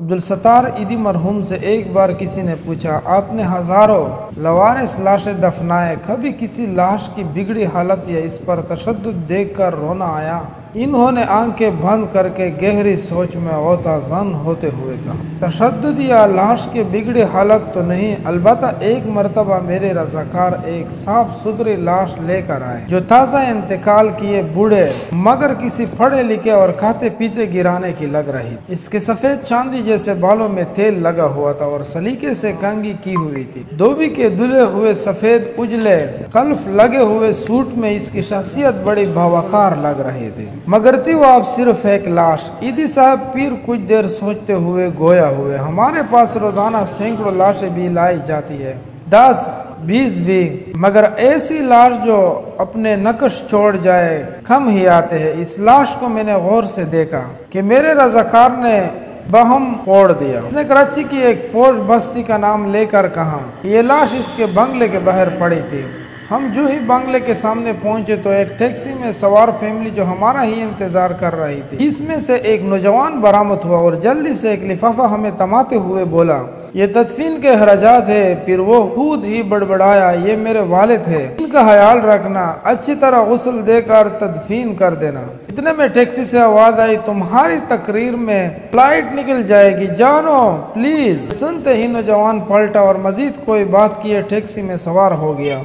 عبدالستار ایدی مرحوم سے ایک بار کسی نے پوچھا، آپ نے ہزاروں لوارث لاشیں دفنائے، کبھی کسی لاش کی بگڑی حالت یا اس پر تشدد دیکھ کر رونا آیا؟ انہوں نے آنکھیں بند کر کے گہری سوچ میں غوطہ زن ہوتے ہوئے کہا، تشدد یا لاش کی بگڑی حالت تو نہیں، البتہ ایک مرتبہ میرے رضاکار ایک صاف ستھری لاش لے کر آئے جو تازہ انتقال کیے بوڑھے مگر کسی پڑھے لکھے اور کھاتے پیتے گرانے کی لگ رہی۔ اس کے سفید چاندی جیسے بالوں میں تیل لگا ہوا تھا اور سلیقے سے کنگھی کی ہوئی تھی۔ دھوبی کے دھلے ہوئے سفید اجلے کلف لگے ہوئے سوٹ میں اس کی شخصیت بڑی باوقار لگ رہی تھی، مگر تھی وہ اب صرف ایک لاش۔ ایدی صاحب پیر کچھ دیر سوچتے ہوئے گویا ہوئے، ہمارے پاس روزانہ سینکڑوں لاشیں بھی لائی جاتی ہے، 10-20 بھی، مگر ایسی لاش جو اپنے نقش چھوڑ جائے کم ہی آتے ہیں۔ اس لاش کو میں نے غور سے دیکھا کہ میرے رضاکار نے بہم پھوڑ دیا۔ اس نے کراچی کی ایک پوش بستی کا نام لے کر کہا، یہ لاش اس کے بنگلے کے باہر پڑی تھی۔ ہم جو ہی بنگلے کے سامنے پہنچے تو ایک ٹیکسی میں سوار فیملی جو ہمارا ہی انتظار کر رہی تھی، اس میں سے ایک نوجوان برآمد ہوا اور جلدی سے ایک لفافہ ہمیں تماتے ہوئے بولا، یہ تدفین کے اخراجات ہے۔ پھر وہ خود ہی بڑبڑایا، یہ میرے والد ہے، ان کا خیال رکھنا، اچھی طرح غسل دے کر تدفین کر دینا۔ اتنے میں ٹیکسی سے آواز آئی، تمہاری تقریر میں فلائٹ نکل جائے گی، جانو پلیز۔ سنتے ہی نوجوان پلٹا اور مزید کوئی بات کیے ٹیکسی میں سوار ہو گیا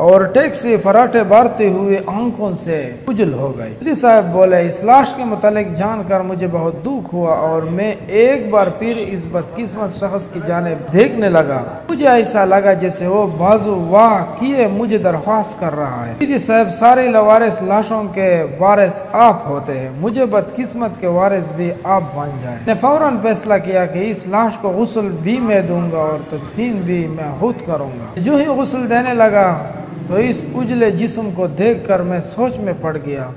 اور ٹیکسی فراٹے بارتے ہوئے آنکھوں سے اجل ہو گئی۔ ایدی صاحب بولے، اس لاش کے متعلق جان کر مجھے بہت دکھ ہوا اور میں ایک بار پھر اس بدقسمت شخص کی جانب دیکھنے لگا۔ مجھے ایسا لگا جیسے وہ بازو واہ کیے مجھے درخواست کر رہا ہے۔ ایدی صاحب، ساری لوارث لاشوں کے وارث آپ ہوتے ہیں، مجھے بدقسمت کے وارث بھی آپ بن جائیں۔ میں نے فوراً فیصلہ کیا کہ اس لاش کو غسل بھی میں دوں گا اور تدفین بھی میں خود کروں گا۔ جو ہی غسل دینے لگا تو اس اجلے جسم کو دیکھ کر میں سوچ میں پڑ گیا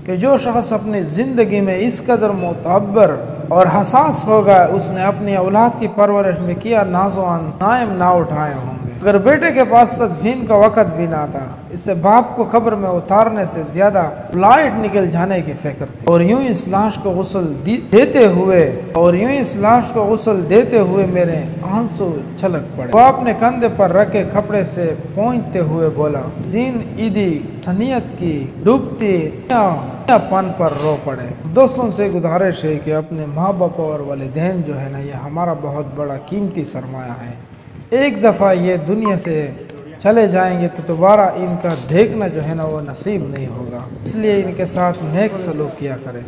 کہ جو شخص اپنی زندگی میں اس قدر معتبر اور حساس ہوگا، اس نے اپنی اولاد کی پرورش میں کیا ناز و نائم نہ اٹھائے ہوں گے۔ اگر بیٹے کے پاس تدفین کا وقت بھی نہ تھا، اس سے باپ کو قبر میں اتارنے سے زیادہ فلائٹ نکل جانے کی فکر تھی۔ اور یوں اس لاش کو غسل دیتے ہوئے میرے آنسو چھلک پڑے۔ وہ اپنے کندھے پر رکھے کپڑے سے پونچھتے ہوئے بولا، جین ایدی سنیت کی ڈوبتی پن پر رو پڑے۔ دوستوں سے گزارش ہے کہ اپنے ماں باپ اور والدین جو ہے نا، یہ ہمارا بہت بڑا قیمتی سرمایہ ہے۔ ایک دفعہ یہ دنیا سے چلے جائیں گے تو دوبارہ ان کا دیکھنا جو ہے نا وہ نصیب نہیں ہوگا، اس لیے ان کے ساتھ نیک سلوک کیا کریں۔